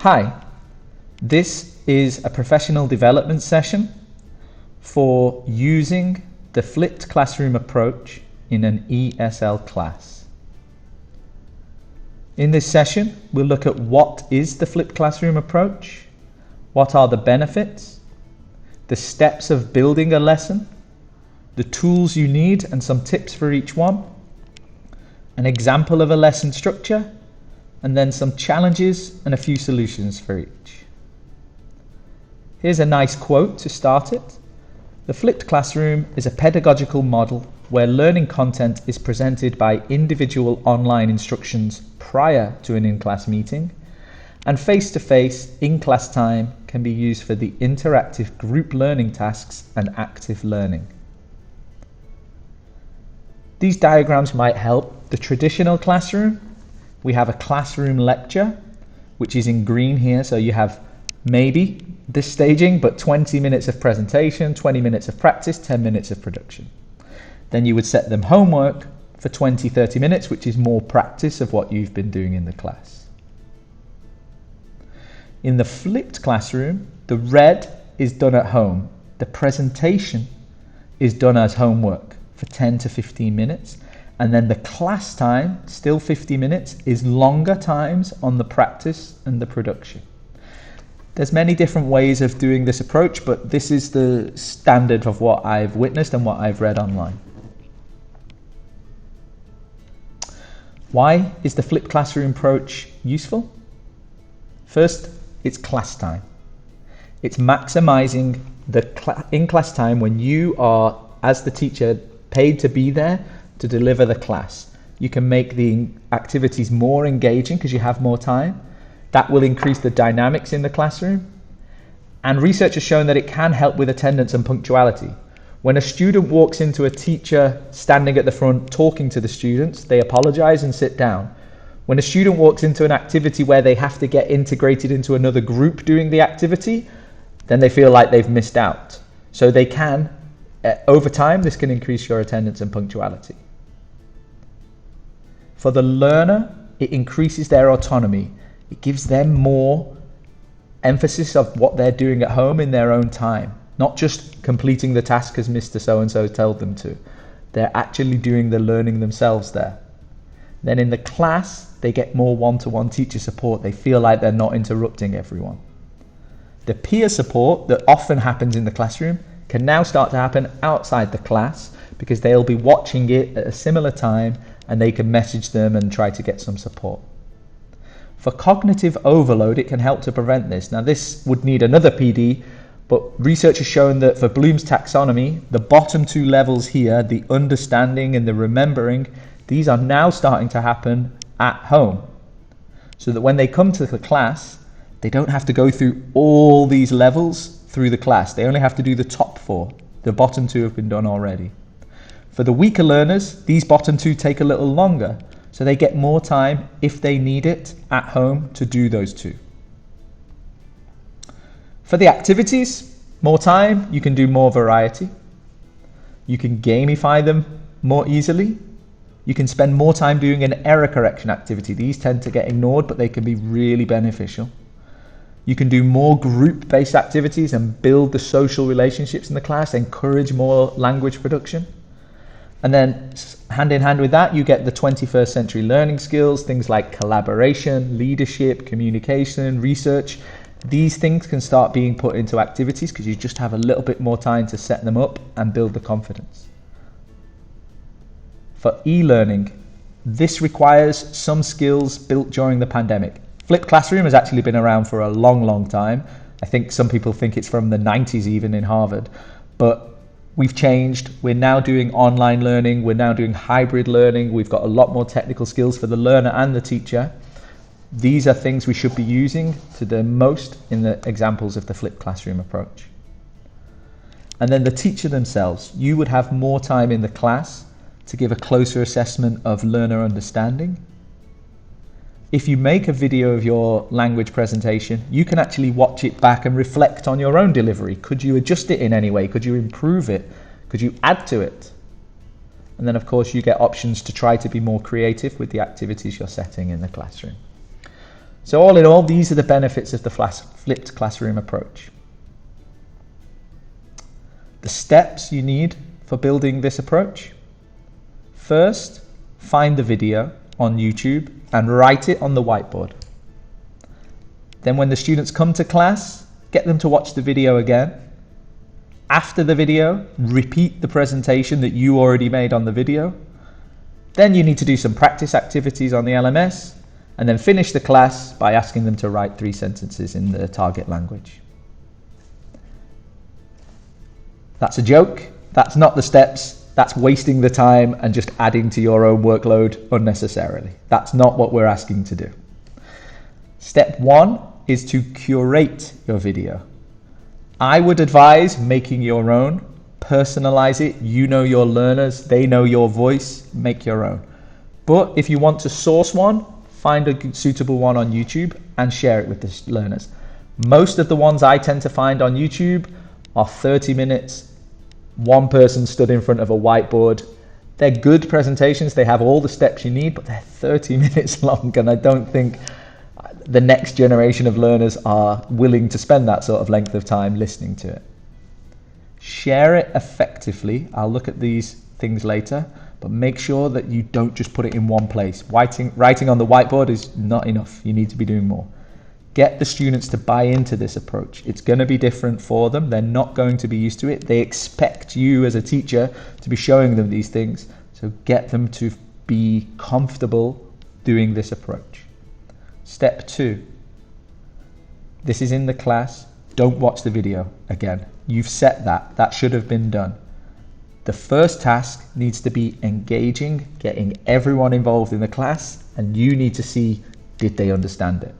Hi, this is a professional development session for using the flipped classroom approach in an ESL class. In this session, we'll look at what is the flipped classroom approach, what are the benefits, the steps of building a lesson, the tools you need and some tips for each one, an example of a lesson structure, and then some challenges and a few solutions for each. Here's a nice quote to start it. The flipped classroom is a pedagogical model where learning content is presented by individual online instructions prior to an in-class meeting, and face-to-face in-class time can be used for the interactive group learning tasks and active learning. These diagrams might help. The traditional classroom, we have a classroom lecture, which is in green here, so you have maybe this staging, but 20 minutes of presentation, 20 minutes of practice, 10 minutes of production. Then you would set them homework for 20-30 minutes, which is more practice of what you've been doing in the class. In the flipped classroom, the red is done at home. The presentation is done as homework for 10 to 15 minutes. And then the class time, still 50 minutes, is longer times on the practice and the production. There's many different ways of doing this approach, but this is the standard of what I've witnessed and what I've read online. Why is the flipped classroom approach useful? First, it's class time. It's maximizing the in-class time when you are, as the teacher, paid to be there to deliver the class. You can make the activities more engaging because you have more time. That will increase the dynamics in the classroom. And research has shown that it can help with attendance and punctuality. When a student walks into a teacher standing at the front talking to the students, they apologize and sit down. When a student walks into an activity where they have to get integrated into another group doing the activity, then they feel like they've missed out. So they can, over time, this can increase your attendance and punctuality. For the learner, it increases their autonomy. It gives them more emphasis of what they're doing at home in their own time, not just completing the task as Mr. So-and-so told them to. They're actually doing the learning themselves there. Then in the class, they get more one-to-one teacher support. They feel like they're not interrupting everyone. The peer support that often happens in the classroom can now start to happen outside the class because they'll be watching it at a similar time and they can message them and try to get some support. For cognitive overload, it can help to prevent this. Now this would need another PD, but research has shown that for Bloom's taxonomy, the bottom two levels here, the understanding and the remembering, these are now starting to happen at home. So that when they come to the class, they don't have to go through all these levels through the class. They only have to do the top four. The bottom two have been done already. For the weaker learners, these bottom two take a little longer, so they get more time if they need it at home to do those two. For the activities, more time, you can do more variety. You can gamify them more easily. You can spend more time doing an error correction activity. These tend to get ignored, but they can be really beneficial. You can do more group-based activities and build the social relationships in the class, encourage more language production. And then hand in hand with that, you get the 21st century learning skills, things like collaboration, leadership, communication, research. These things can start being put into activities because you just have a little bit more time to set them up and build the confidence. For e-learning, this requires some skills built during the pandemic. Flipped classroom has actually been around for a long, long time. I think some people think it's from the 90s even in Harvard, but we've changed. We're now doing online learning. We're now doing hybrid learning. We've got a lot more technical skills for the learner and the teacher. These are things we should be using to the most in the examples of the flipped classroom approach. And then the teacher themselves. You would have more time in the class to give a closer assessment of learner understanding. If you make a video of your language presentation, you can actually watch it back and reflect on your own delivery. Could you adjust it in any way? Could you improve it? Could you add to it? And then of course you get options to try to be more creative with the activities you're setting in the classroom. So all in all, these are the benefits of the flipped classroom approach. The steps you need for building this approach. First, find the video on YouTube and write it on the whiteboard. Then when the students come to class, get them to watch the video again. After the video, repeat the presentation that you already made on the video. Then you need to do some practice activities on the LMS, and then finish the class by asking them to write 3 sentences in the target language. That's a joke. That's not the steps. That's wasting the time and just adding to your own workload unnecessarily. That's not what we're asking to do. Step 1 is to curate your video. I would advise making your own, personalize it. You know your learners, they know your voice, make your own. But if you want to source one, find a suitable one on YouTube and share it with the learners. Most of the ones I tend to find on YouTube are 30 minutes, one person stood in front of a whiteboard. They're good presentations, they have all the steps you need, but they're 30 minutes long, and I don't think the next generation of learners are willing to spend that sort of length of time listening to it. Share it effectively. I'll look at these things later, but make sure that you don't just put it in one place. Writing on the whiteboard is not enough. You need to be doing more. Get the students to buy into this approach. It's going to be different for them. They're not going to be used to it. They expect you as a teacher to be showing them these things. So get them to be comfortable doing this approach. Step 2. This is in the class. Don't watch the video again. You've set that. That should have been done. The first task needs to be engaging, getting everyone involved in the class, and you need to see, did they understand it?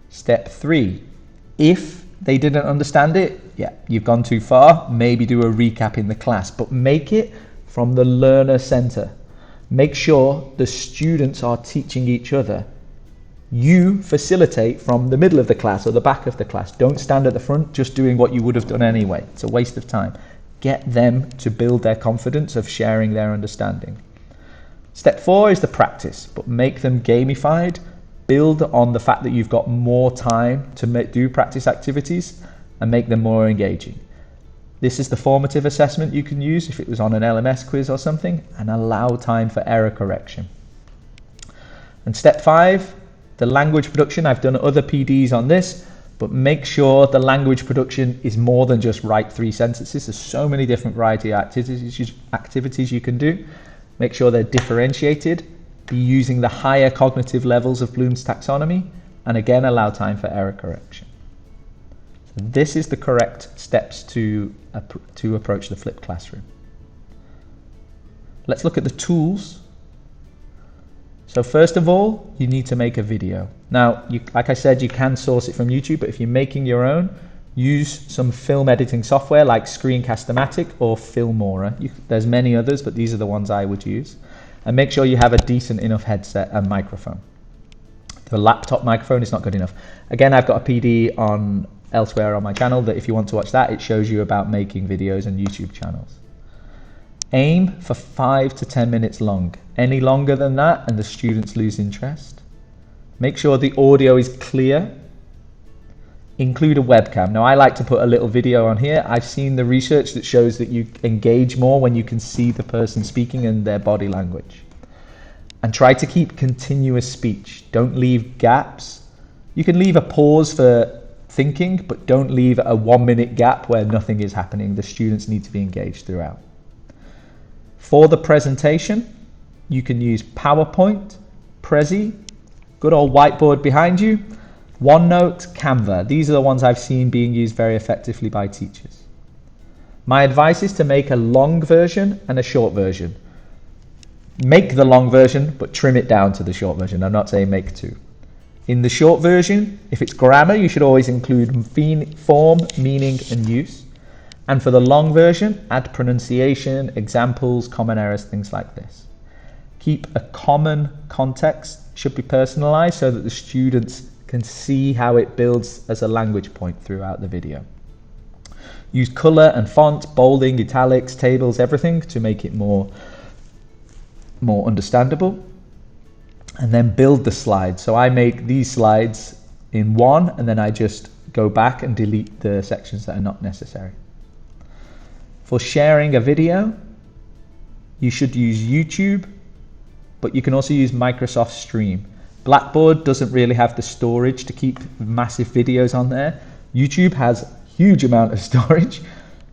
Step 3. If they didn't understand it, yeah, you've gone too far. Maybe do a recap in the class, but make it from the learner center. Make sure the students are teaching each other. You facilitate from the middle of the class or the back of the class. Don't stand at the front just doing what you would have done anyway. It's a waste of time. Get them to build their confidence of sharing their understanding. Step 4 is the practice, but make them gamified. Build on the fact that you've got more time to do practice activities and make them more engaging. This is the formative assessment you can use if it was on an LMS quiz or something, and allow time for error correction. And step 5, the language production. I've done other PDs on this, but make sure the language production is more than just write 3 sentences. There's so many different variety of activities you can do. Make sure they're differentiated. Be using the higher cognitive levels of Bloom's taxonomy, and again, allow time for error correction. So this is the correct steps to approach the flipped classroom. Let's look at the tools. So first of all, you need to make a video. Now, like I said, you can source it from YouTube, but if you're making your own, use some film editing software like Screencast-O-Matic or Filmora. There's many others, but these are the ones I would use. And make sure you have a decent enough headset and microphone. The laptop microphone is not good enough. Again, I've got a PD on elsewhere on my channel that if you want to watch that, it shows you about making videos and YouTube channels. Aim for 5 to 10 minutes long. Any longer than that and the students lose interest. Make sure the audio is clear. Include a webcam. Now I like to put a little video on here. I've seen the research that shows that you engage more when you can see the person speaking and their body language. And try to keep continuous speech. Don't leave gaps. You can leave a pause for thinking, but don't leave a 1-minute gap where nothing is happening. The students need to be engaged throughout. For the presentation, you can use PowerPoint, Prezi, good old whiteboard behind you, OneNote, Canva. These are the ones I've seen being used very effectively by teachers. My advice is to make a long version and a short version. Make the long version, but trim it down to the short version. I'm not saying make 2. In the short version, if it's grammar, you should always include form, meaning, and use. And for the long version, add pronunciation, examples, common errors, things like this. Keep a common context, should be personalized so that the students can see how it builds as a language point throughout the video. Use color and font, bolding, italics, tables, everything to make it more understandable. and then build the slides. So I make these slides in one, and then I just go back and delete the sections that are not necessary. For sharing a video, you should use YouTube, but you can also use Microsoft Stream. Blackboard doesn't really have the storage to keep massive videos on there. YouTube has a huge amount of storage,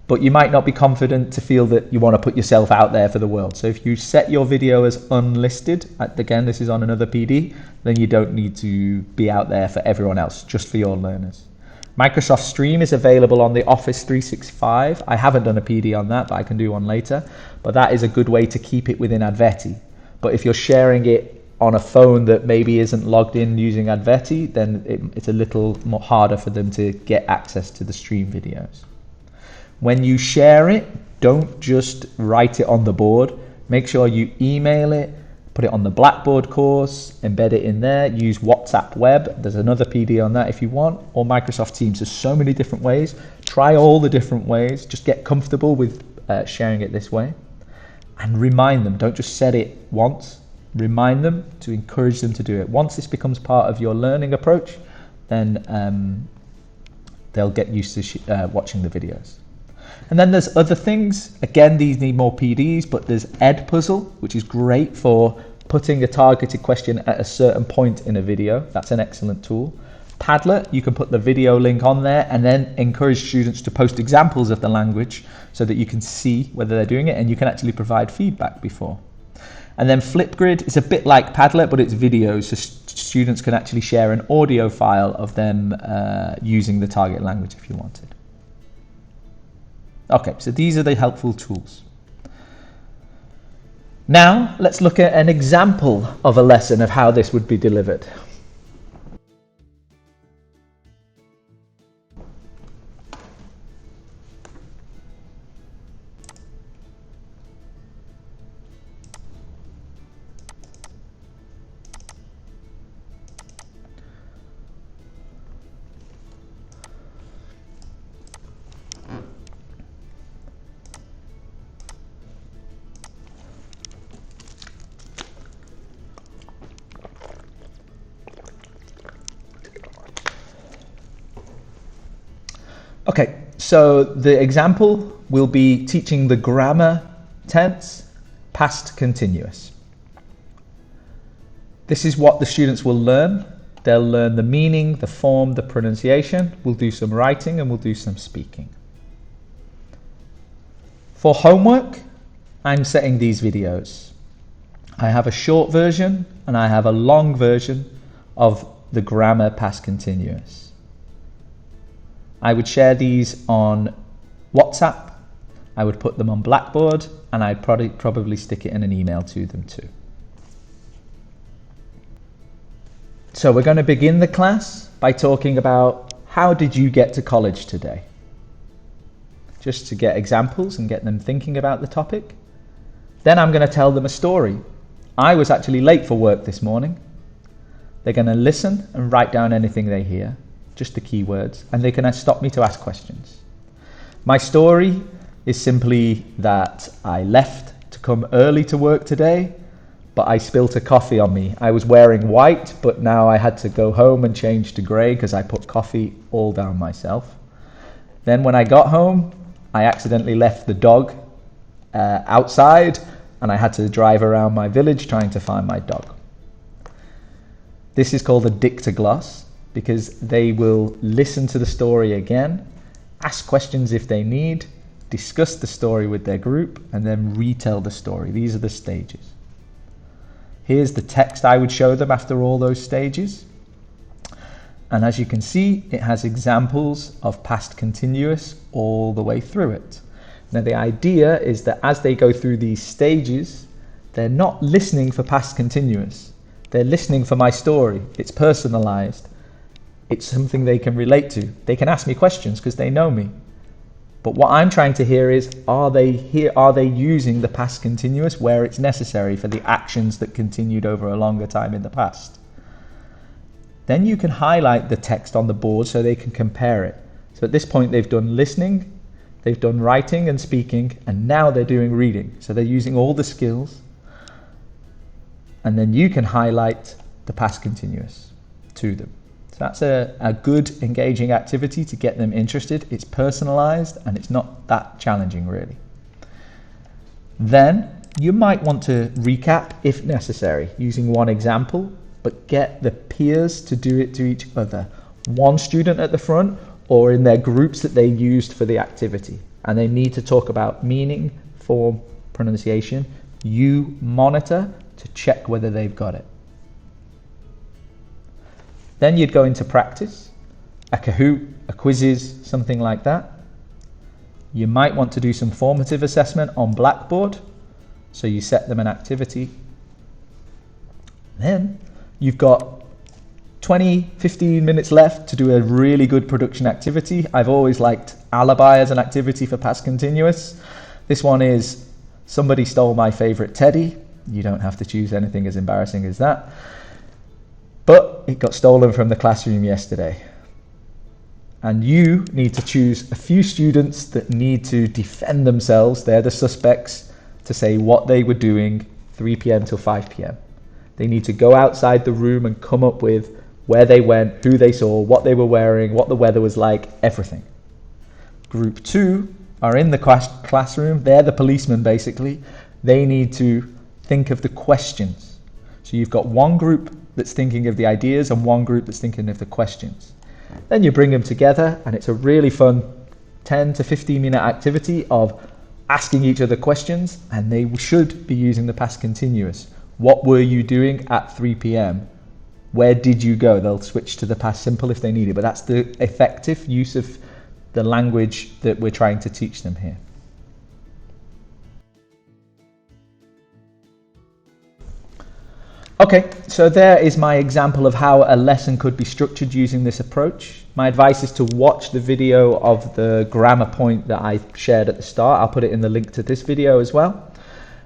but you might not be confident to feel that you want to put yourself out there for the world. So if you set your video as unlisted, again, this is on another PD, then you don't need to be out there for everyone else, just for your learners. Microsoft Stream is available on the Office 365. I haven't done a PD on that, but I can do one later. But that is a good way to keep it within ADVETI. But if you're sharing it on a phone that maybe isn't logged in using ADVETI, then it's a little more harder for them to get access to the stream videos. When you share it, don't just write it on the board. Make sure you email it, put it on the Blackboard course, embed it in there, use WhatsApp Web. There's another PD on that if you want, or Microsoft Teams. There's so many different ways. Try all the different ways. Just get comfortable with sharing it this way. And remind them. Don't just set it once. Remind them to encourage them to do it. Once this becomes part of your learning approach, then they'll get used to watching the videos. And then there's other things. Again, these need more PDs, but there's Edpuzzle, which is great for putting a targeted question at a certain point in a video. That's an excellent tool. Padlet, you can put the video link on there and then encourage students to post examples of the language so that you can see whether they're doing it, and you can actually provide feedback before. And then Flipgrid is a bit like Padlet, but it's videos, so students can actually share an audio file of them using the target language if you wanted. Okay, so these are the helpful tools. Now, let's look at an example of a lesson of how this would be delivered. Okay, so the example will be teaching the grammar tense, past continuous. This is what the students will learn. They'll learn the meaning, the form, the pronunciation. We'll do some writing and we'll do some speaking. For homework, I'm setting these videos. I have a short version and I have a long version of the grammar past continuous. I would share these on WhatsApp, I would put them on Blackboard, and I'd probably stick it in an email to them too. So we're going to begin the class by talking about how did you get to college today? Just to get examples and get them thinking about the topic. Then I'm going to tell them a story. I was actually late for work this morning. They're going to listen and write down anything they hear, just the keywords, and they can stop me to ask questions. My story is simply that I left to come early to work today, but I spilt a coffee on me. I was wearing white, but now I had to go home and change to grey because I put coffee all down myself. Then when I got home, I accidentally left the dog outside, and I had to drive around my village trying to find my dog. This is called a dictogloss, because they will listen to the story again, ask questions if they need, discuss the story with their group, and then retell the story. These are the stages. Here's the text I would show them after all those stages. And as you can see, it has examples of past continuous all the way through it. Now the idea is that as they go through these stages, they're not listening for past continuous. They're listening for my story. It's personalized. It's something they can relate to. They can ask me questions because they know me. But what I'm trying to hear is, are they using the past continuous where it's necessary for the actions that continued over a longer time in the past? Then you can highlight the text on the board so they can compare it. So at this point they've done listening, they've done writing and speaking, and now they're doing reading. So they're using all the skills. and then you can highlight the past continuous to them. So that's a good engaging activity to get them interested. It's personalized and it's not that challenging really. Then you might want to recap if necessary using one example, but get the peers to do it to each other. One student at the front or in their groups that they used for the activity. And they need to talk about meaning, form, pronunciation. You monitor to check whether they've got it. Then you'd go into practice, a Kahoot, a quizzes, something like that. You might want to do some formative assessment on Blackboard. So you set them an activity. Then you've got 20-15 minutes left to do a really good production activity. I've always liked alibi as an activity for past continuous. This one is somebody stole my favorite teddy. You don't have to choose anything as embarrassing as that. But it got stolen from the classroom yesterday. And you need to choose a few students that need to defend themselves. They're the suspects to say what they were doing 3 p.m. till 5 p.m. They need to go outside the room and come up with where they went, who they saw, what they were wearing, what the weather was like, everything. Group 2 are in the classroom. They're the policemen basically. They need to think of the questions. So you've got one group that's thinking of the ideas and one group that's thinking of the questions. Then you bring them together and it's a really fun 10 to 15 minute activity of asking each other questions, and they should be using the past continuous. What were you doing at 3 p.m.? Where did you go? They'll switch to the past simple if they need it, but that's the effective use of the language that we're trying to teach them here. Okay, so there is my example of how a lesson could be structured using this approach. My advice is to watch the video of the grammar point that I shared at the start. I'll put it in the link to this video as well.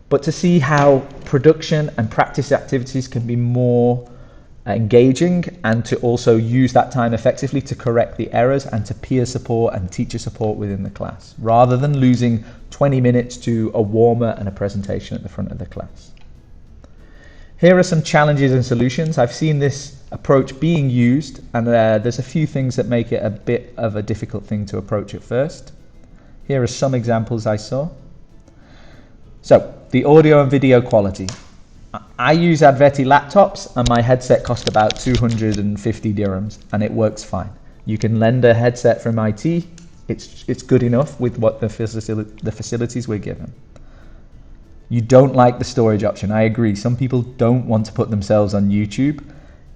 But to see how production and practice activities can be more engaging and to also use that time effectively to correct the errors and to peer support and teacher support within the class, rather than losing 20 minutes to a warmer and a presentation at the front of the class. Here are some challenges and solutions. I've seen this approach being used, and there's a few things that make it a bit of a difficult thing to approach at first. Here are some examples I saw. So, the audio and video quality. I use ADVETI laptops and my headset cost about 250 dirhams and it works fine. You can lend a headset from IT. It's good enough with what the facilities we're given. You don't like the storage option. I agree. Some people don't want to put themselves on YouTube.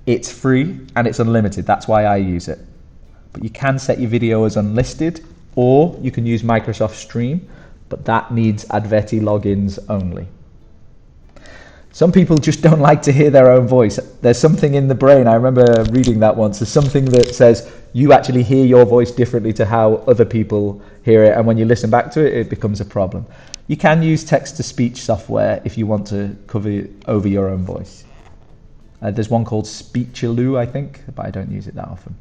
It's free and it's unlimited. That's why I use it. But you can set your video as unlisted, or you can use Microsoft Stream, but that needs ADVETI logins only. Some people just don't like to hear their own voice. There's something in the brain, I remember reading that once, there's something that says you actually hear your voice differently to how other people hear it, and when you listen back to it, it becomes a problem. You can use text-to-speech software if you want to cover over your own voice. There's one called Speechaloo, I think, but I don't use it that often.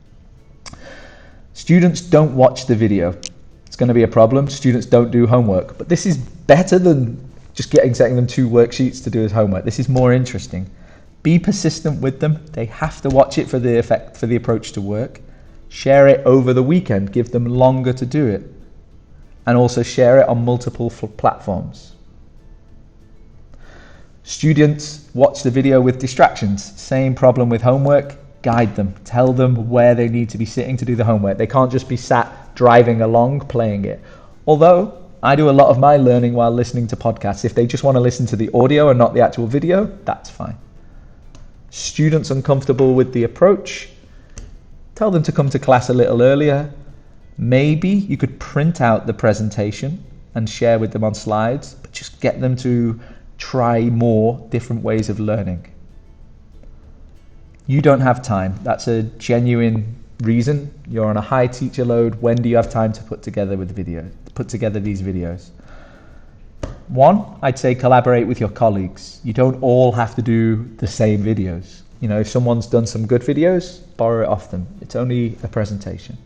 Students don't watch the video. It's going to be a problem. Students don't do homework, but this is better than just setting them 2 worksheets to do as homework. This is more interesting. Be persistent with them. They have to watch it for the approach to work. Share it over the weekend. Give them longer to do it. And also share it on multiple platforms. Students watch the video with distractions. Same problem with homework. Guide them. Tell them where they need to be sitting to do the homework. They can't just be sat driving along playing it. Although I do a lot of my learning while listening to podcasts. If they just want to listen to the audio and not the actual video, that's fine. Students uncomfortable with the approach, tell them to come to class a little earlier. Maybe you could print out the presentation and share with them on slides, but just get them to try more different ways of learning. You don't have time. That's a genuine reason. You're on a high teacher load. When do you have time to put together these videos? One, I'd say collaborate with your colleagues. You don't all have to do the same videos. You know, if someone's done some good videos, borrow it off them. It's only a presentation.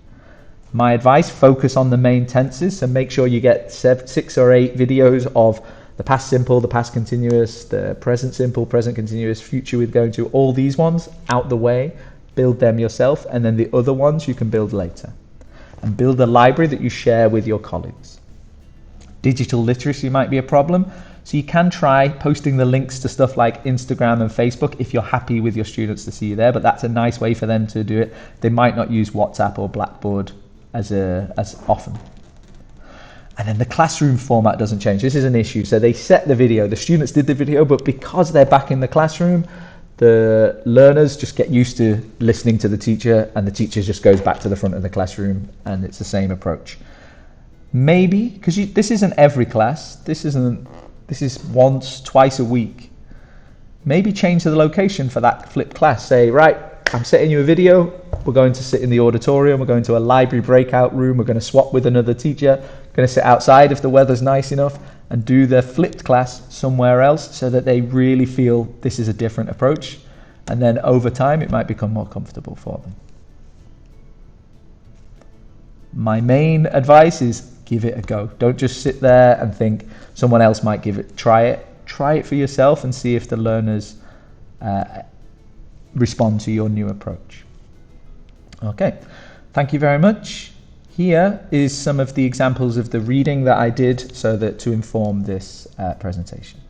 My advice, focus on the main tenses, so make sure you get 6 or 8 videos of the past simple, the past continuous, the present simple, present continuous, future with going to, all these ones out the way, build them yourself, and then the other ones you can build later. And build a library that you share with your colleagues. Digital literacy might be a problem, so you can try posting the links to stuff like Instagram and Facebook if you're happy with your students to see you there, but that's a nice way for them to do it. They might not use WhatsApp or Blackboard as often. And then the classroom format doesn't change. This is an issue. So they set the video, the students did the video, but because they're back in the classroom, the learners just get used to listening to the teacher, and the teacher just goes back to the front of the classroom, and it's the same approach. Maybe, because this isn't every class, this is once, twice a week. Maybe change the location for that flipped class. Say, right, I'm setting you a video, we're going to sit in the auditorium, we're going to a library breakout room, we're going to swap with another teacher, going to sit outside if the weather's nice enough, and do the flipped class somewhere else so that they really feel this is a different approach. And then over time, it might become more comfortable for them. My main advice is give it a go. Don't just sit there and think someone else might give it. Try it for yourself and see if the learners respond to your new approach. Okay, thank you very much. Here is some of the examples of the reading that I did so that to inform this presentation.